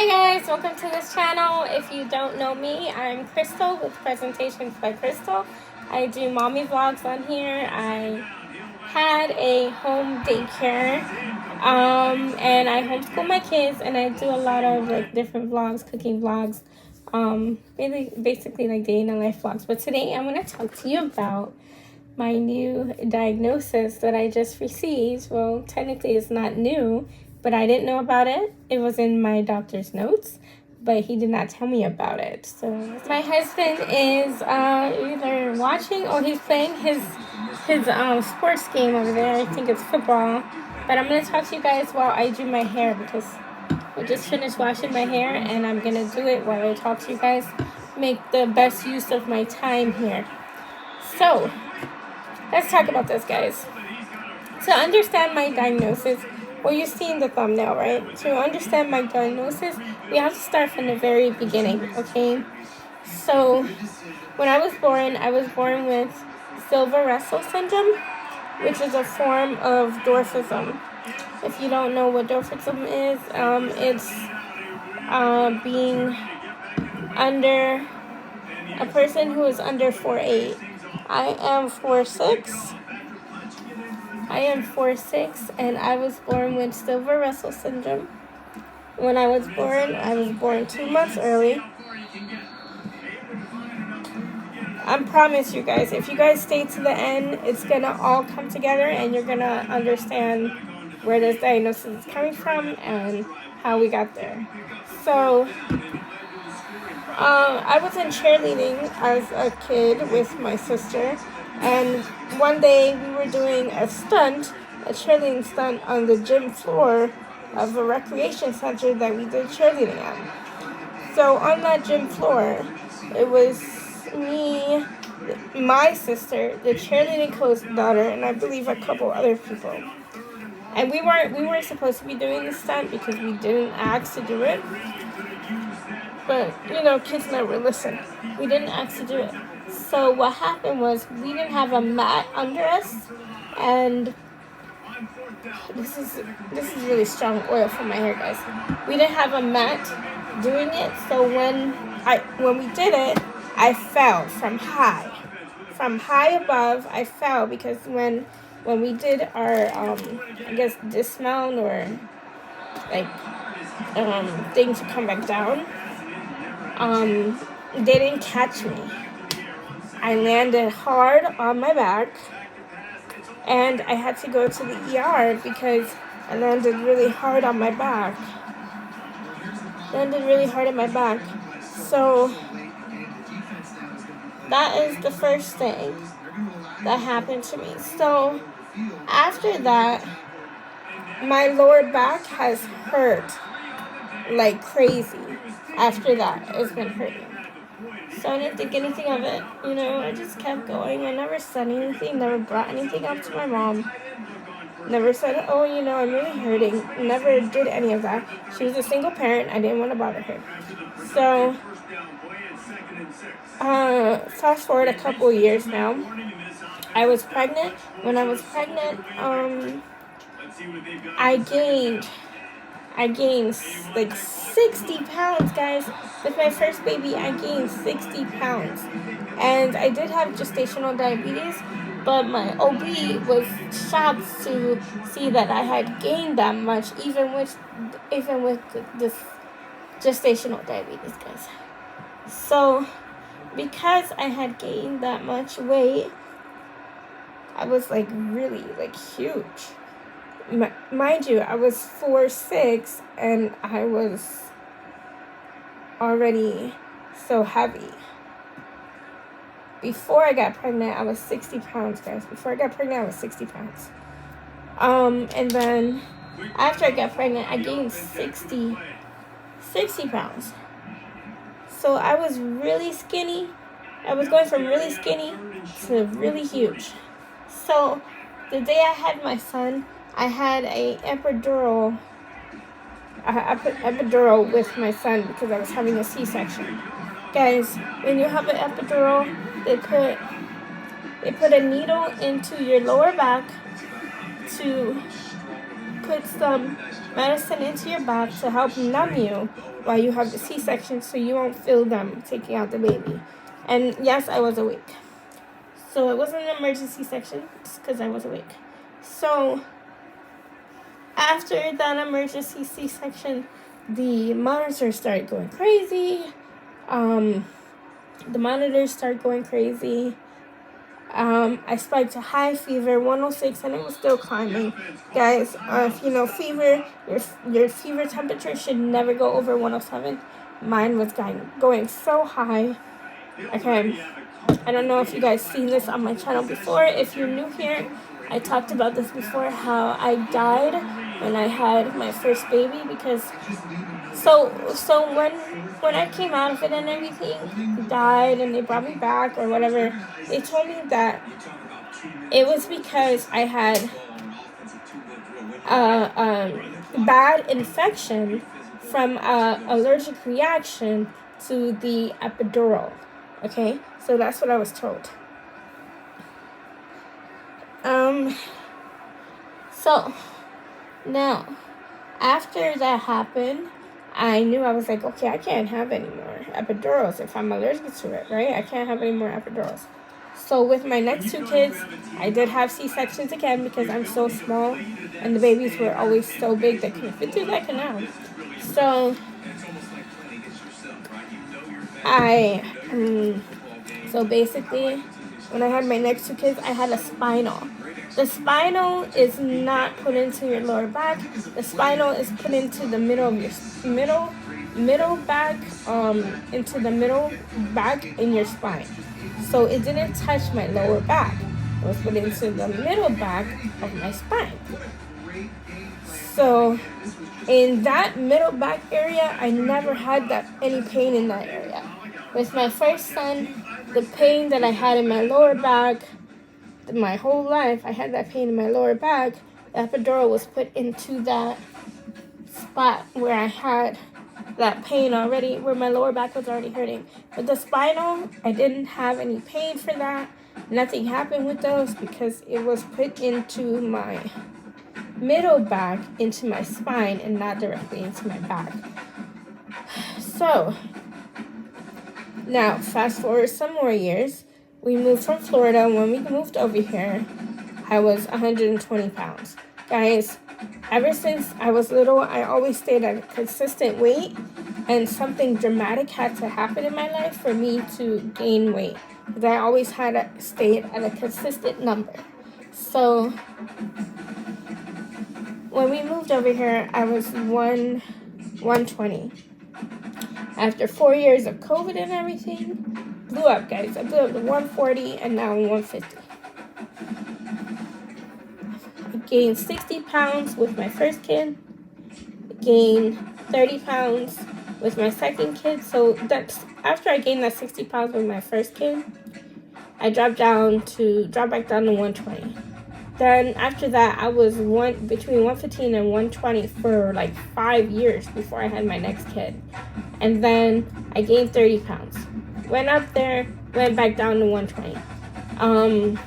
Hi guys, welcome to this channel. If you don't know me, I'm Crystal with Presentations by Crystal. I do mommy vlogs on here. I had a home daycare and I homeschool my kids, and I do a lot of like different vlogs, cooking vlogs, basically like day in the life vlogs. But today I'm going to talk to you about my new diagnosis that I just received. Well, technically it's not new, but I didn't know about it. It was in my doctor's notes, but he did not tell me about it. So my husband is either watching or he's playing his sports game over there. I think it's football. But I'm going to talk to you guys while I do my hair, because I just finished washing my hair and I'm going to do it while I talk to you guys. Make the best use of my time here. So let's talk about this, guys. To understand my diagnosis, well, you see in the thumbnail, right? To understand my diagnosis, we have to start from the very beginning, okay? So, when I was born with Silver Russell syndrome, which is a form of dwarfism. If you don't know what dwarfism is, it's being under a person who is under 4'8". I am 4'6". And I was born with Silver Russell syndrome. When I was born 2 months early. I promise you guys, if you guys stay to the end, it's gonna all come together and you're gonna understand where this diagnosis is coming from and how we got there. So, I was in cheerleading as a kid with my sister, and one day we were doing a cheerleading stunt on the gym floor of a recreation center that we did cheerleading at. So on that gym floor, it was me, my sister, the cheerleading coach's daughter, and I believe a couple other people. And we weren't supposed to be doing this stunt because we didn't ask to do it. But, kids never listen. We didn't ask to do it. So what happened was we didn't have a mat under us, and this is really strong oil for my hair, guys. We didn't have a mat doing it, so when we did it, I fell from high above. I fell because when we did our dismount or thing to come back down, they didn't catch me. I landed hard on my back, and I had to go to the ER because I landed really hard on my back. So that is the first thing that happened to me. So after that, my lower back has hurt like crazy. After that, it's been hurting. So I didn't think anything of it, I just kept going. I never said anything, never brought anything up to my mom. Never said, oh, I'm really hurting. Never did any of that. She was a single parent. I didn't want to bother her. So, fast forward a couple of years now. I was pregnant. When I was pregnant, I gained like 60 pounds, guys. With my first baby, I gained 60 pounds. And I did have gestational diabetes, but my OB was shocked to see that I had gained that much, even with this gestational diabetes, guys. So, because I had gained that much weight, I was really huge. Mind you, I was 4'6", and I was already so heavy. Before I got pregnant, I was 60 pounds, guys. Before I got pregnant, I was 60 pounds. And then after I got pregnant, I gained 60 pounds. So I was really skinny. I was going from really skinny to really huge. So the day I had my son, I had a epidural with my son because I was having a C-section. Guys, when you have an epidural, they put a needle into your lower back to put some medicine into your back to help numb you while you have the C-section so you won't feel them taking out the baby. And yes, I was awake. So it wasn't an emergency section, just because I was awake. So after that emergency C-section, the monitors started going crazy. I spiked a high fever, 106, and it was still climbing. Guys, if you know fever, your fever temperature should never go over 107. Mine was going so high. Okay, I don't know if you guys seen this on my channel before. If you're new here, I talked about this before, how I died when I had my first baby because so when I came out of it and everything, died and they brought me back or whatever, they told me that it was because I had a bad infection from an allergic reaction to the epidural. Okay, so that's what I was told. So now after that happened, I knew, I was like, okay, I can't have any more epidurals if I'm allergic to it, right? I can't have any more epidurals. So with my next two kids, I did have C-sections again because I'm so small and the babies were always so big they couldn't fit through that canal. So so basically, when I had my next two kids, I had a spinal. The spinal is not put into your lower back. The spinal is put into the middle of your middle back, into the middle back in your spine. So it didn't touch my lower back. It was put into the middle back of my spine. So in that middle back area, I never had any pain in that area. With my first son, the pain that I had in my lower back, my whole life, I had that pain in my lower back. The epidural was put into that spot where I had that pain already, where my lower back was already hurting. But the spinal, I didn't have any pain for that. Nothing happened with those because it was put into my middle back, into my spine, and not directly into my back. So now, fast forward some more years. We moved from Florida. When we moved over here, I was 120 pounds. Guys, ever since I was little, I always stayed at a consistent weight, and something dramatic had to happen in my life for me to gain weight. Because I always had to stay at a consistent number. So when we moved over here, I was 120. After 4 years of COVID and everything, blew up, guys. I blew up to 140, and now I'm 150. I gained 60 pounds with my first kid. I gained 30 pounds with my second kid. So that's after I gained that 60 pounds with my first kid, I dropped back down to 120. Then after that, I was between 115 and 120 for like 5 years before I had my next kid. And then I gained 30 pounds. Went up there, went back down to 120.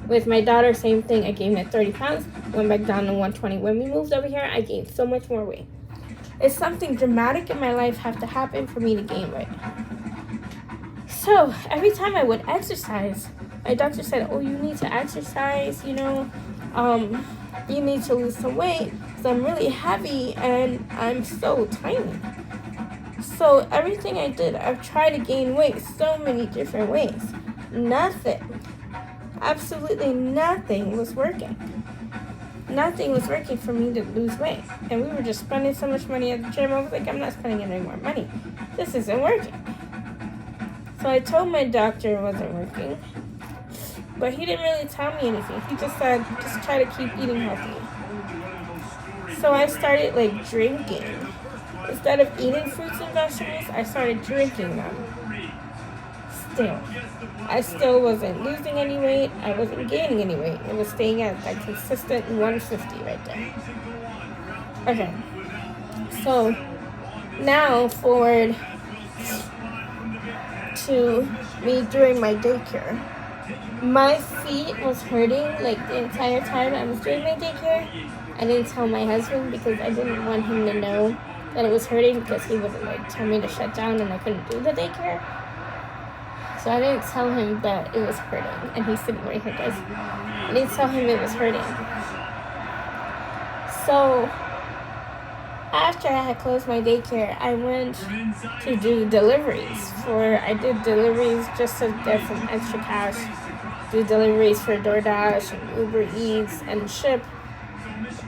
With my daughter, same thing. I gained 30 pounds, went back down to 120. When we moved over here, I gained so much more weight. It's something dramatic in my life have to happen for me to gain weight. So every time I would exercise, my doctor said, oh, you need to exercise, you need to lose some weight because I'm really heavy and I'm so tiny. So everything I did, I've tried to gain weight so many different ways. Nothing, absolutely nothing was working. Nothing was working for me to lose weight. And we were just spending so much money at the gym. I was like, I'm not spending any more money. This isn't working. So I told my doctor it wasn't working. But he didn't really tell me anything. He just said, just try to keep eating healthy. So I started drinking. Instead of eating fruits and vegetables, I started drinking them. I still wasn't losing any weight. I wasn't gaining any weight. It was staying at that consistent 150 right there. Okay. So now forward to me during my daycare. My feet was hurting the entire time I was doing my daycare, I didn't tell my husband because I didn't want him to know that it was hurting, because he would like tell me to shut down and I couldn't do the daycare. So I didn't tell him that it was hurting, and he's sitting right here, guys. I didn't tell him it was hurting. So after I had closed my daycare, I went to do deliveries. I did deliveries just to get some extra cash. Do deliveries for DoorDash and Uber Eats and Ship.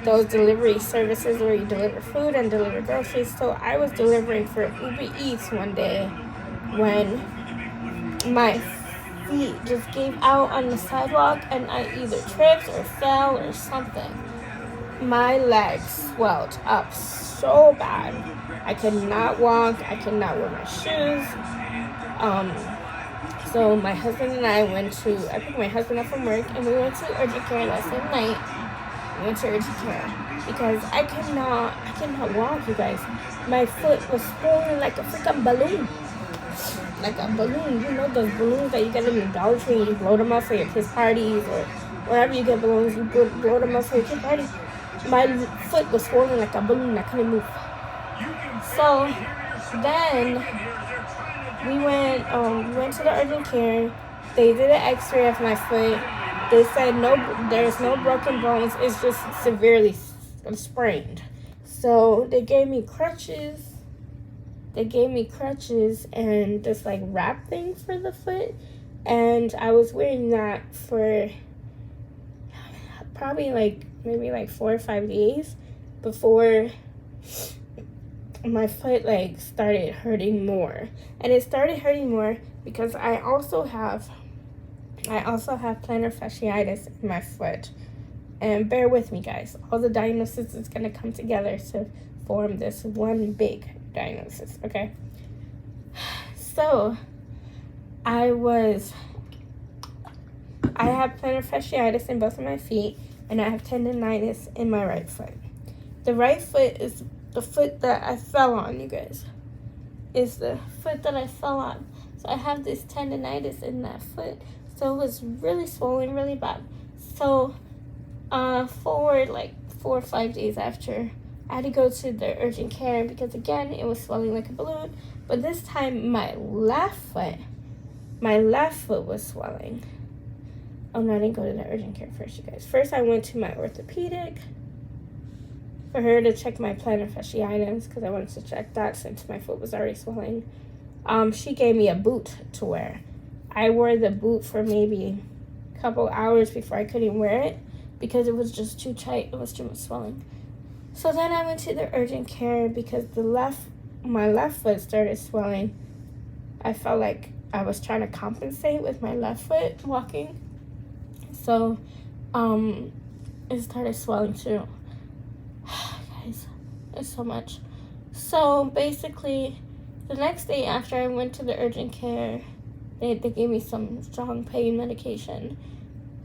Those delivery services where you deliver food and deliver groceries. So I was delivering for Uber Eats one day when my feet just gave out on the sidewalk and I either tripped or fell or something. My legs swelled up so bad. I could not walk. I could not wear my shoes. So my husband and I I picked my husband up from work and we went to urgent care last night. We went to urgent care because I cannot walk, you guys. My foot was swollen like a freaking balloon. Like a balloon, you know those balloons that you get in the Dollar Tree and you blow them up for your kids' parties or wherever you get balloons, you blow them up for your kids' party. My foot was swollen like a balloon. I couldn't move. So then we went to the urgent care. They did an X-ray of my foot. They said there's no broken bones. It's just severely sprained. So they gave me crutches. And this like wrap thing for the foot, and I was wearing that for probably maybe 4 or 5 days before my foot started hurting more. And it started hurting more because I also have plantar fasciitis in my foot. And bear with me, guys. All the diagnosis is going to come together to form this one big diagnosis, okay? So I have plantar fasciitis in both of my feet, and I have tendonitis in my right foot. The right foot is the foot that I fell on, you guys. Is the foot that I fell on. So I have this tendonitis in that foot. So it was really swollen, really bad. So for 4 or 5 days after, I had to go to the urgent care because, again, it was swelling like a balloon. But this time, my left foot was swelling. Oh, no, I didn't go to the urgent care first, you guys. First, I went to my orthopedic for her to check my plantar fasciitis because I wanted to check that since my foot was already swelling. She gave me a boot to wear. I wore the boot for maybe a couple hours before I couldn't wear it because it was just too tight. It was too much swelling. So then I went to the urgent care because my left foot started swelling. I felt like I was trying to compensate with my left foot walking. So it started swelling too. Guys, it's so much. So basically, the next day after I went to the urgent care, they gave me some strong pain medication.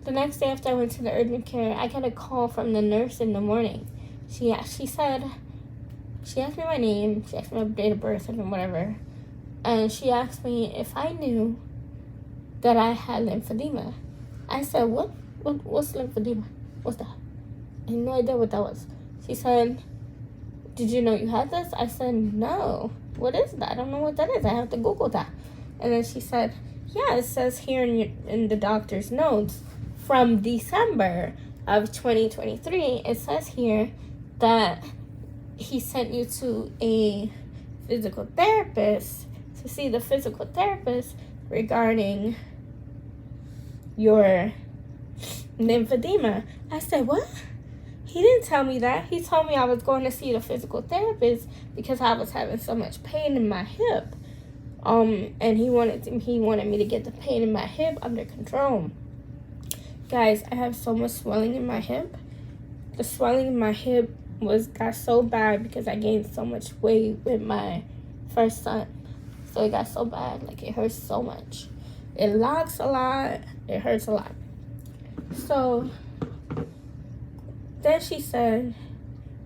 The next day after I went to the urgent care, I got a call from the nurse in the morning. She asked me my name, she asked me my date of birth and whatever, and she asked me if I knew that I had lymphedema. I said, what's lymphedema? What's that? I had no idea what that was. She said, did you know you had this? I said, no. What is that? I don't know what that is. I have to Google that. And then she said, yeah, it says here in the doctor's notes from December of 2023, it says here that he sent you to a physical therapist to see the physical therapist regarding your lymphedema. I said, what? He didn't tell me that. He told me I was going to see the physical therapist because I was having so much pain in my hip. And he wanted me to get the pain in my hip under control. Guys, I have so much swelling in my hip. The swelling in my hip got so bad because I gained so much weight with my first son. So it got so bad, it hurts so much. It locks a lot. It hurts a lot. So then she said,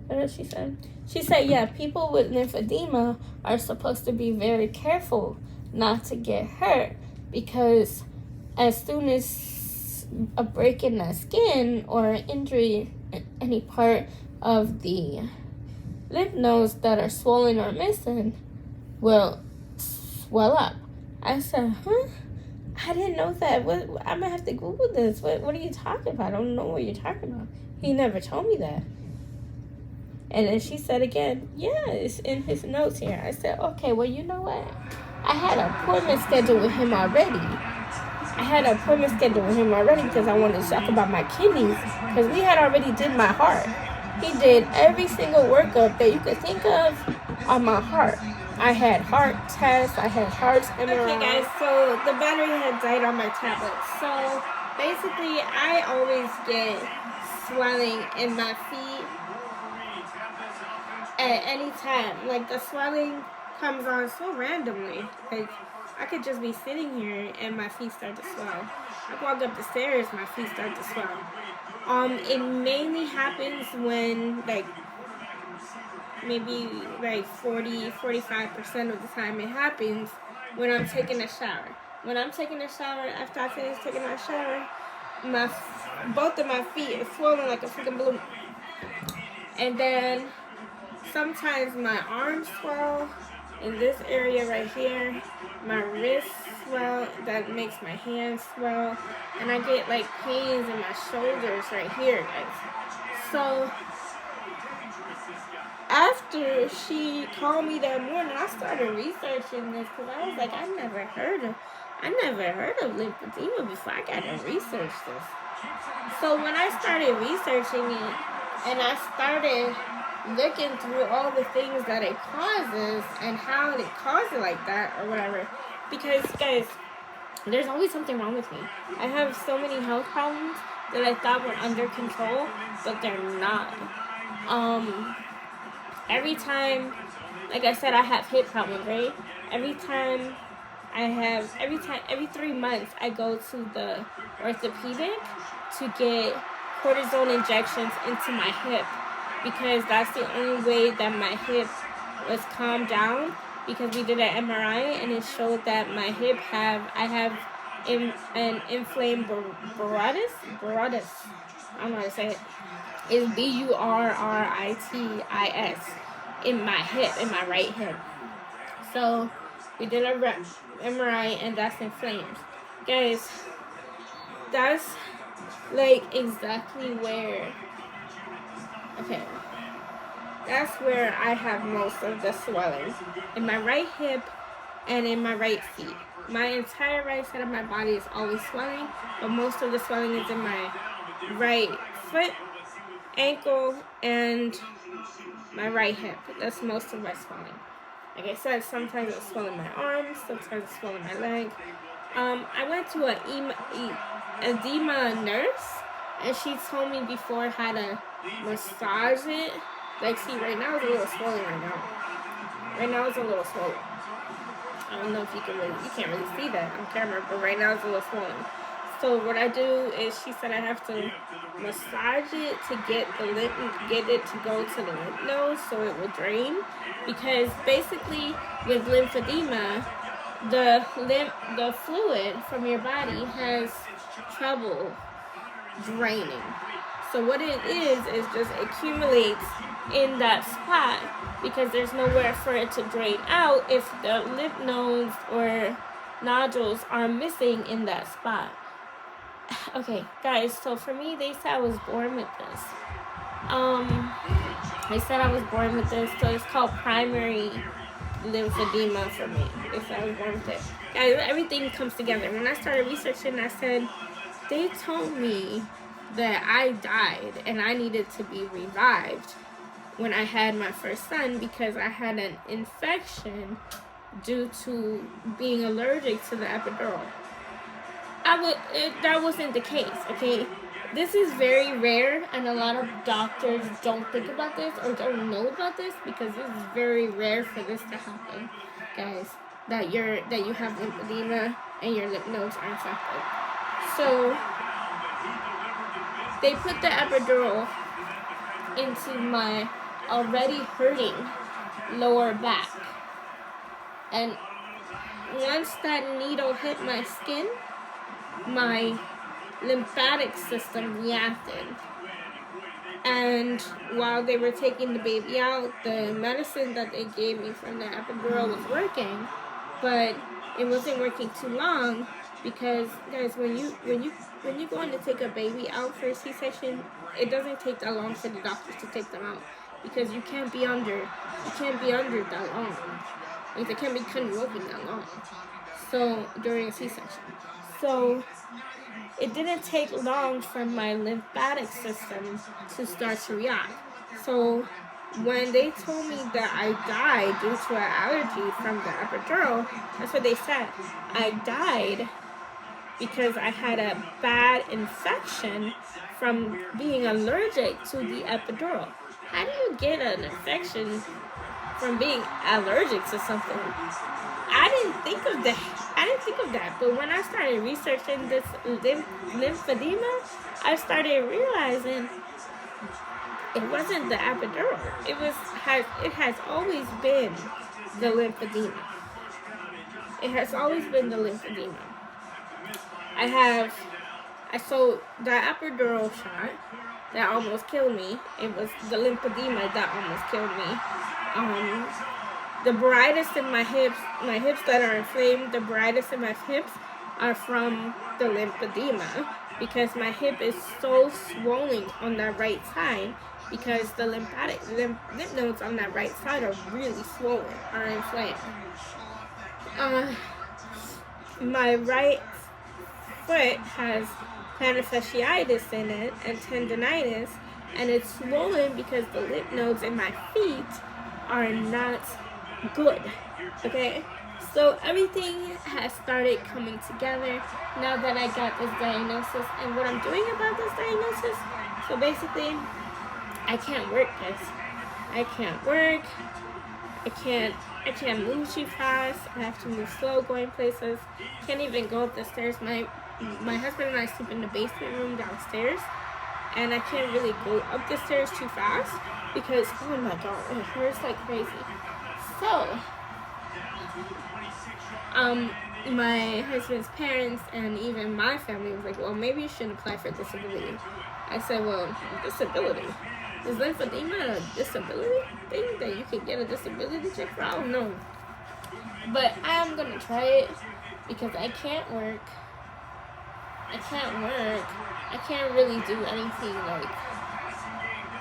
what else she said? She said, yeah, people with lymphedema are supposed to be very careful not to get hurt because as soon as a break in the skin or injury in any part of the lymph nodes that are swollen or missing will swell up. I said, huh? I didn't know that. I'm gonna have to Google this. What are you talking about? I don't know what you're talking about. He never told me that. And then she said again, yeah, it's in his notes here. I said, okay, well, you know what? I had an appointment scheduled with him already. Because I wanted to talk about my kidneys. Because we had already did my heart. He did every single workup that you could think of on my heart. I had heart tests. I had heart MRI. Okay, guys, so the battery had died on my tablet. So basically, I always get swelling in my feet at any time. Like, the swelling comes on so randomly. Like, I could just be sitting here and my feet start to swell. I walk up the stairs, my feet start to swell. It mainly happens when, like, maybe like 40-45% of the time it happens when I'm taking a shower. When I'm taking a shower, after I finish taking my shower, both of my feet are swollen like a freaking balloon. And then sometimes my arms swell in this area right here. My wrists swell, that makes my hands swell. And I get like pains in my shoulders right here, guys. So after she called me that morning, I started researching this because I was like, I never heard of lymphedema before. I gotta research this. So when I started researching it and I started looking through all the things that it causes and how it causes it like that or whatever, because guys, there's always something wrong with me. I have so many health problems that I thought were under control, but they're not. Every time, like I said, I have hip problems, right? Every 3 months, I go to the orthopedic to get cortisone injections into my hip because that's the only way that my hip was calmed down, because we did an MRI and it showed that my hip I have an inflamed burritis. I don't know how to say it. It's burritis in my hip, in my right hip. So we did a MRI and that's inflamed. Guys, that's like exactly where, okay, that's where I have most of the swelling. In my right hip and in my right feet. My entire right side of my body is always swelling, but most of the swelling is in my right foot, ankle, and my right hip. That's most of my swelling. Like I said, sometimes it's swelling my arms, sometimes it's swelling my leg. I went to an edema nurse, and she told me before how to massage it. Like, see, right now it's a little swollen right now. Right now it's a little swollen. I don't know if you can't really see that on camera, but right now it's a little swollen. So what I do is, she said I have to massage it to get it to go to the lymph nodes so it will drain. Because basically with lymphedema, the fluid from your body has trouble draining. So what it is just accumulates in that spot because there's nowhere for it to drain out if the lymph nodes or nodules are missing in that spot. Okay, guys, so for me, they said I was born with this. So it's called primary lymphedema for me. They said I was born with it. Guys, everything comes together. When I started researching, I said, they told me that I died and I needed to be revived when I had my first son because I had an infection due to being allergic to the epidural. That wasn't the case, okay? This is very rare, and a lot of doctors don't think about this or don't know about this because this is very rare for this to happen, guys. That you have lymphedema and your lymph nodes are infected. So they put the epidural into my already hurting lower back, and once that needle hit my skin, my lymphatic system reacted. And while they were taking the baby out, the medicine that they gave me from the epidural was working, but it wasn't working too long because, guys, when you go in to take a baby out for a C-section, it doesn't take that long for the doctors to take them out because you can't be under that long. Like, they can't be cutting you open that long. So during a C-section, so it didn't take long for my lymphatic system to start to react. So when they told me that I died due to an allergy from the epidural, that's what they said. I died because I had a bad infection from being allergic to the epidural. How do you get an infection from being allergic to something? I didn't think of that. But when I started researching this lymphedema, I started realizing it wasn't the epidural. It has always been the lymphedema. It has always been the lymphedema. So the epidural shot that almost killed me, it was the lymphedema that almost killed me. The brightest in my hips that are inflamed, the brightest in my hips are from the lymphedema because my hip is so swollen on that right side because the lymph nodes on that right side are really swollen, are inflamed. My right foot has plantar fasciitis in it and tendonitis, and it's swollen because the lymph nodes in my feet are not good. Okay, so everything has started coming together now that I got this diagnosis. And what I'm doing about this diagnosis, so basically I can't work, guys. I can't work. I can't move too fast. I have to move slow going places. Can't even go up the stairs. My husband and I sleep in the basement room downstairs, and I can't really go up the stairs too fast because, oh my god, it hurts like crazy. So, my husband's parents and even my family was like, well, maybe you shouldn't apply for disability. I said, well, disability? Is lymphedema a disability thing that you can get a disability check for? I don't know. But I am going to try it because I can't work. I can't really do anything like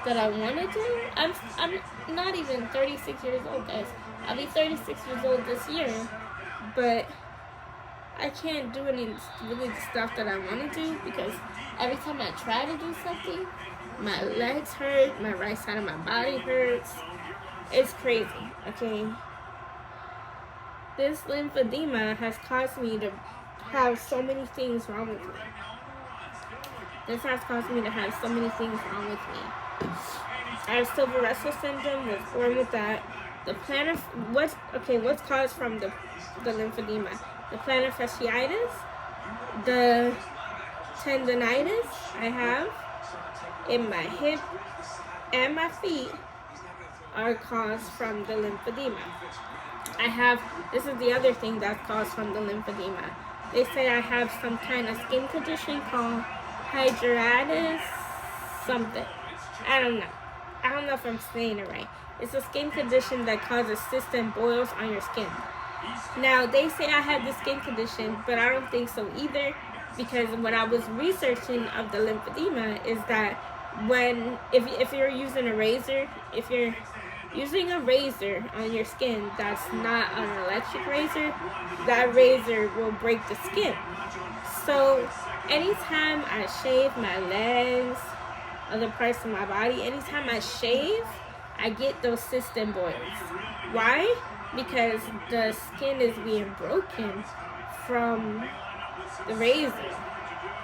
that I want to do. I'm not even 36 years old, guys. I'll be 36 years old this year, but I can't do any really stuff that I want to do because every time I try to do something, my legs hurt, my right side of my body hurts. It's crazy, okay? This lymphedema has caused me to have so many things wrong with me. This has caused me to have so many things wrong with me. I have silver Russell syndrome, was born with that. What's caused from the lymphedema? The plantar fasciitis, the tendonitis I have in my hip and my feet are caused from the lymphedema. This is the other thing that's caused from the lymphedema. They say I have some kind of skin condition called hidradenitis something. I don't know if I'm saying it right. It's a skin condition that causes cysts and boils on your skin. Now, they say I have this skin condition, but I don't think so either, because what I was researching of the lymphedema is that if you're using a razor, if you're using a razor on your skin that's not an electric razor, that razor will break the skin. So anytime I shave my legs, other parts of my body, anytime I shave, I get those cysts and boils. Why? Because the skin is being broken from the razor.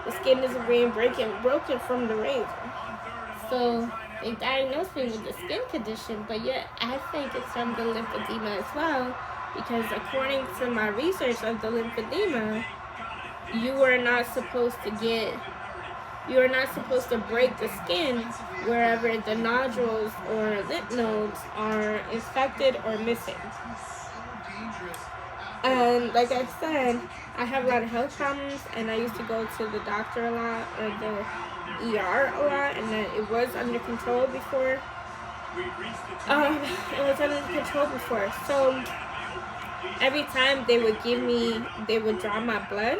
The skin is being broken from the razor. So they diagnosed me with the skin condition, but yet I think it's from the lymphedema as well, because according to my research of the lymphedema, you are not supposed to break the skin wherever the nodules or lymph nodes are infected or missing. And like I said, I have a lot of health problems, and I used to go to the doctor a lot, or ER a lot, and then it was under control before. It was under control before. So every time they would draw my blood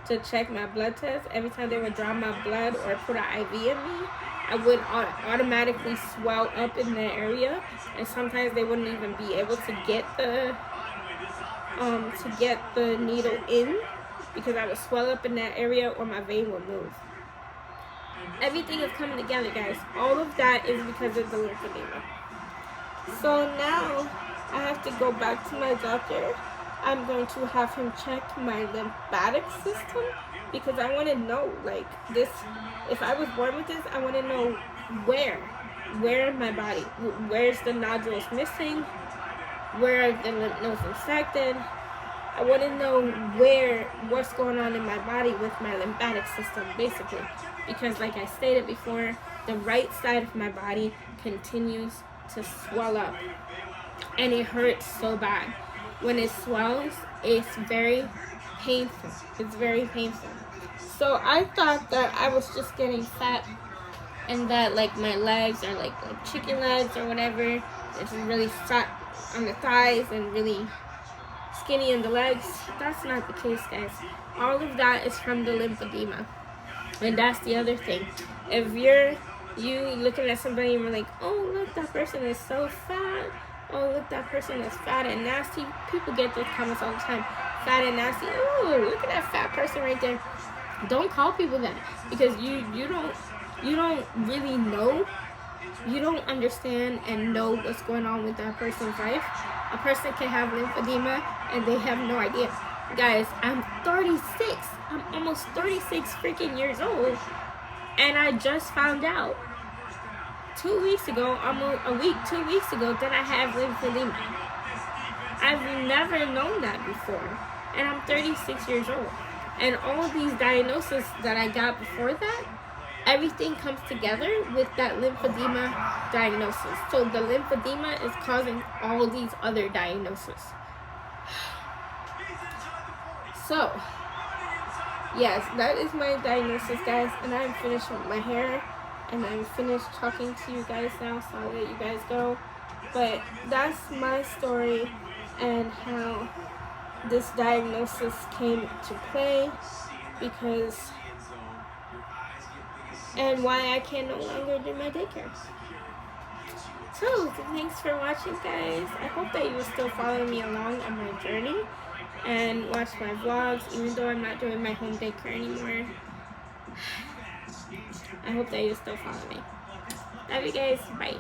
to check my blood test. Every time they would draw my blood or put an IV in me, I would automatically swell up in that area, and sometimes they wouldn't even be able to get the needle in because I would swell up in that area or my vein would move. Everything is coming together, guys. All of that is because of the lymphedema. So now I have to go back to my doctor. I'm going to have him check my lymphatic system because I want to know, like, this. If I was born with this, I want to know where in my body, where's the nodules missing, where are the lymph nodes infected. I want to know what's going on in my body with my lymphatic system, basically, because like I stated before, the right side of my body continues to swell up, and it hurts so bad. When it swells, it's very painful. It's very painful. So I thought that I was just getting fat and that like my legs are like chicken legs or whatever. It's really fat on the thighs and really skinny in the legs. That's not the case, guys. All of that is from the lymphedema. And that's the other thing. If you looking at somebody and you're like, oh, look, that person is so fat. Oh, look, that person is fat and nasty. People get those comments all the time. Fat and nasty. Oh, look at that fat person right there. Don't call people that, because you don't really know. You don't understand and know what's going on with that person's life. A person can have lymphedema and they have no idea. Guys, I'm 36. I'm almost 36 freaking years old, and I just found out 2 weeks ago, almost a week, 2 weeks ago, that I have lymphedema. I've never known that before, and I'm 36 years old. And all of these diagnoses that I got before that, everything comes together with that lymphedema diagnosis. So the lymphedema is causing all these other diagnoses. So, yes, that is my diagnosis, guys, and I'm finished with my hair. And I'm finished talking to you guys now, so I'll let you guys go. But that's my story and how this diagnosis came to play, and why I can no longer do my daycare. So, thanks for watching, guys. I hope that you will still follow me along on my journey and watch my vlogs, even though I'm not doing my home daycare anymore. I hope that you still follow me. Love you guys. Bye.